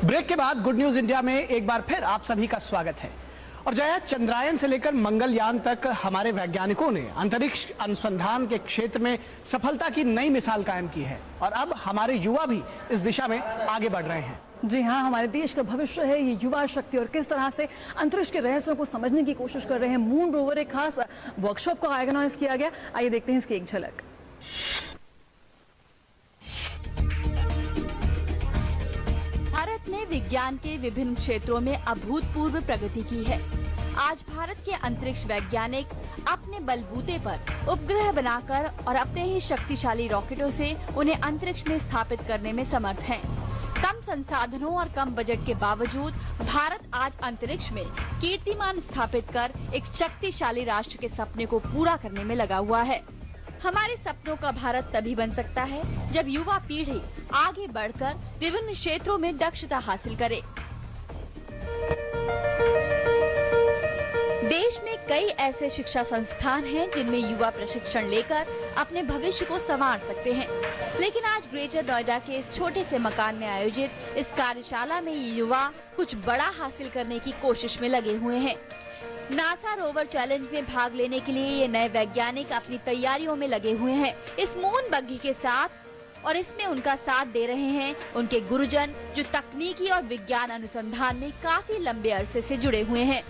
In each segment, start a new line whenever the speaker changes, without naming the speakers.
Break के बाद good news India में एक बार फिर आप सभी का स्वागत है। और जया, चंद्रयान से लेकर मंगलयान तक हमारे वैज्ञानिकों ने अंतरिक्ष अनुसंधान के क्षेत्र में सफलता की नई मिसाल कायम की है और अब हमारे युवा भी इस दिशा में आगे बढ़ रहे हैं।
जी हाँ, हमारे देश का भविष्य है ये युवा शक्ति और किस तरह से अंतरिक्ष के रहस्यों को समझने की कोशिश कर रहे हैं। मून रोवर एक खास वर्कशॉप को ऑर्गेनाइज किया गया। आइए देखते हैं इसकी एक झलक।
भारत ने विज्ञान के विभिन्न क्षेत्रों में अभूतपूर्व प्रगति की है। आज भारत के अंतरिक्ष वैज्ञानिक अपने बलबूते पर उपग्रह बनाकर और अपने ही शक्तिशाली रॉकेटों से उन्हें अंतरिक्ष में स्थापित करने में समर्थ हैं। कम संसाधनों और कम बजट के बावजूद भारत आज अंतरिक्ष में कीर्तिमान स्थापित कर एक शक्तिशाली राष्ट्र के सपने को पूरा करने में लगा हुआ है। हमारे सपनों का भारत तभी बन सकता है जब युवा पीढ़ी आगे बढ़कर विभिन्न क्षेत्रों में दक्षता हासिल करे। देश में कई ऐसे शिक्षा संस्थान हैं जिनमें युवा प्रशिक्षण लेकर अपने भविष्य को संवार सकते हैं, लेकिन आज ग्रेटर नोएडा के इस छोटे से मकान में आयोजित इस कार्यशाला में ये युवा कुछ बड़ा हासिल करने की कोशिश में लगे हुए हैं। नासा रोवर चैलेंज में भाग लेने के लिए ये नए वैज्ञानिक अपनी तैयारियों में लगे हुए हैं। इस मून बग्घी के साथ और इसमें उनका साथ दे रहे हैं उनके गुरुजन, जो तकनीकी और विज्ञान अनुसंधान में काफी लंबे अरसे से जुड़े हुए हैं।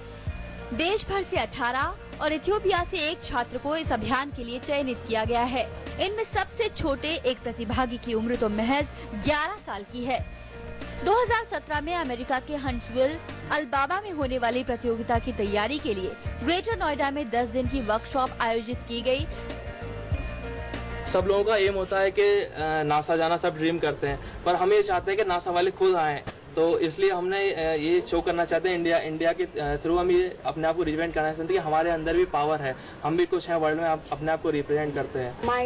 देश भर से 18 और इथियोपिया से एक छात्र को इस अभियान के लिए चयनित किया गया है। इनमें सबसे छोटे एक प्रतिभागी की उम्र तो महज 11 साल की है। 2017 में अमेरिका के हंट्सविल, अलबामा में होने वाली प्रतियोगिता की तैयारी के लिए ग्रेटर नोएडा में 10 दिन की वर्कशॉप आयोजित की गई।
सब लोगों का एम होता है कि नासा जाना सब ड्रीम करते हैं, पर हम ये चाहते हैं कि नासा वाले खुद आएं। तो इसलिए हमने ये शो करना चाहते हैं इंडिया के थ्रू। हम ये अपने आप को रिप्रेजेंट करना चाहते हैं कि हमारे अंदर भी पावर है, हम भी कुछ हैं वर्ल्ड में, अपने आप को रिप्रेजेंट करते हैं।
My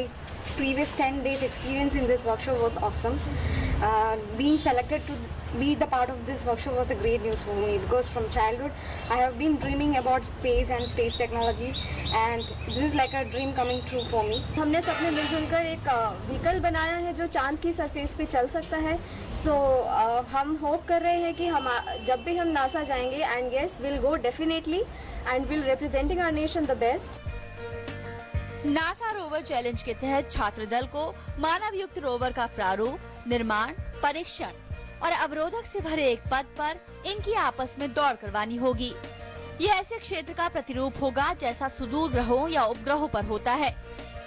previous 10 days experience in this workshop was awesome. Being selected to be the part of this workshop was a great news for me because from childhood I have been dreaming about space and space technology and this is like a dream coming true for me.
हमने सबने मिलजुल कर एक vehicle बनाया है जो चांद की सरफेस पे चल सकता है। सो हम होप कर रहे हैं कि हम जब भी हम नासा जाएंगे and yes will go definitely and will representing our nation the best.
NASA rover challenge के तहत छात्र दल को मानव युक्त रोवर का प्रारूप, निर्माण, परीक्षण और अवरोधक से भरे एक पथ पर इनकी आपस में दौड़ करवानी होगी। ये ऐसे क्षेत्र का प्रतिरूप होगा जैसा सुदूर ग्रहों या उपग्रहों पर होता है।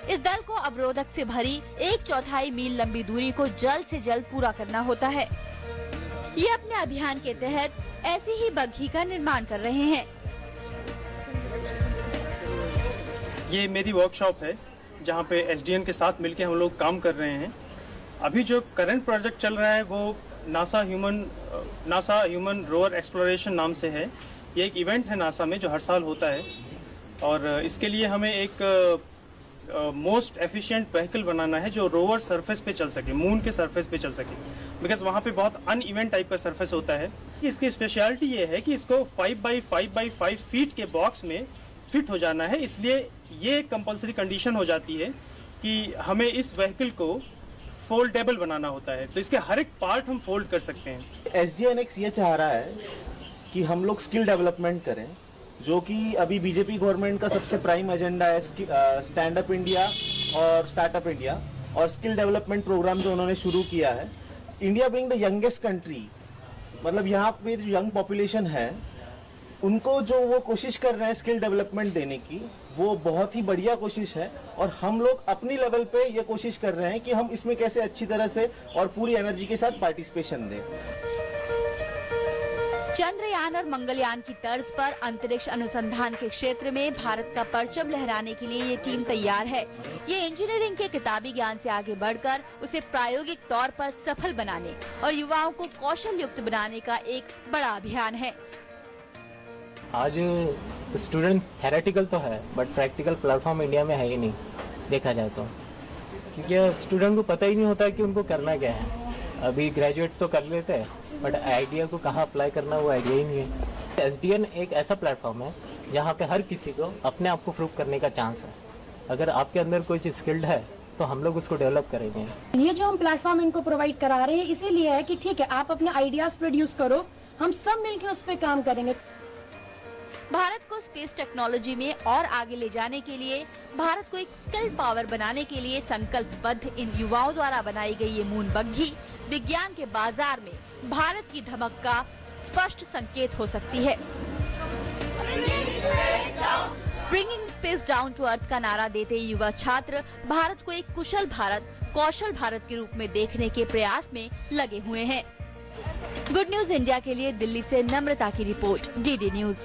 इस दल को अवरोधक से भरी 1/4 मील लंबी दूरी को जल्द से जल्द पूरा करना होता है। ये अपने अभियान के तहत ऐसी ही बग्घी का निर्माण कर रहे हैं।
ये मेरी वर्कशॉप है जहाँ पे एसडीएन के साथ मिलके हम लोग काम कर रहे हैं। अभी जो करंट प्रोजेक्ट चल रहा है वो नासा ह्यूमन रोवर एक्सप्लोरेशन नाम से है। ये एक इवेंट है नासा में जो हर साल होता है और इसके लिए हमें एक मोस्ट एफिशिएंट व्हीकल बनाना है जो रोवर सरफेस पे चल सके, मून के सरफेस पे चल सके, बिकॉज वहाँ पे बहुत अनइवन टाइप का सरफेस होता है। इसकी स्पेशलिटी ये है कि इसको 5x5x5 फीट के बॉक्स में फिट हो जाना है। इसलिए ये कंपलसरी कंडीशन हो जाती है कि हमें इस व्हीकल को फोल्डेबल बनाना होता है, तो इसके हर एक पार्ट हम फोल्ड कर सकते हैं।
SDNX ये चाह रहा है कि हम लोग स्किल डेवलपमेंट करें, जो कि अभी बीजेपी गवर्नमेंट का सबसे प्राइम एजेंडा है, स्टैंड अप इंडिया और स्टार्टअप इंडिया और स्किल डेवलपमेंट प्रोग्राम जो उन्होंने शुरू किया है। India being the youngest country, मतलब यहाँ पे जो यंग पॉपुलेशन है उनको जो वो कोशिश कर रहे हैं स्किल डेवलपमेंट देने की, वो बहुत ही बढ़िया कोशिश है और हम लोग अपनी लेवल पे ये कोशिश कर रहे हैं कि हम इसमें कैसे अच्छी तरह से और पूरी एनर्जी के साथ पार्टिसिपेशन दें।
चंद्रयान और मंगलयान की तर्ज पर अंतरिक्ष अनुसंधान के क्षेत्र में भारत का परचम लहराने के लिए ये टीम तैयार है। ये इंजीनियरिंग के किताबी ज्ञान से आगे बढ़कर उसे प्रायोगिक तौर पर सफल बनाने और युवाओं को कौशल युक्त बनाने का एक बड़ा अभियान है।
आज स्टूडेंट थेरेटिकल तो है बट प्रैक्टिकल प्लेटफॉर्म इंडिया में है ही नहीं देखा जाए तो, क्योंकि स्टूडेंट को पता ही नहीं होता कि उनको करना क्या है। अभी ग्रेजुएट तो कर लेते हैं बट आइडिया को कहाँ अप्लाई करना वो आइडिया ही नहीं है। एसडीएन एक ऐसा प्लेटफॉर्म है जहाँ पे हर किसी को अपने आप को प्रूव करने का चांस है। अगर आपके अंदर कोई चीज़ स्किल्ड है तो तो हम लोग उसको डेवलप करेंगे।
ये जो हम प्लेटफॉर्म इनको प्रोवाइड करा रहे हैं इसीलिए है कि ठीक है आप अपने आइडियाज प्रोड्यूस करो, हम सब मिलकर उस पर काम करेंगे।
भारत को स्पेस टेक्नोलॉजी में और आगे ले जाने के लिए, भारत को एक स्किल्ड पावर बनाने के लिए संकल्पबद्ध इन युवाओं द्वारा बनाई गई ये मून बग्घी विज्ञान के बाजार में भारत की धमक का स्पष्ट संकेत हो सकती है। Bringing space down to earth का नारा देते युवा छात्र भारत को एक कुशल भारत, कौशल भारत के रूप में देखने के प्रयास में लगे हुए हैं। गुड न्यूज इंडिया के लिए दिल्ली से नम्रता की रिपोर्ट, डीडी न्यूज।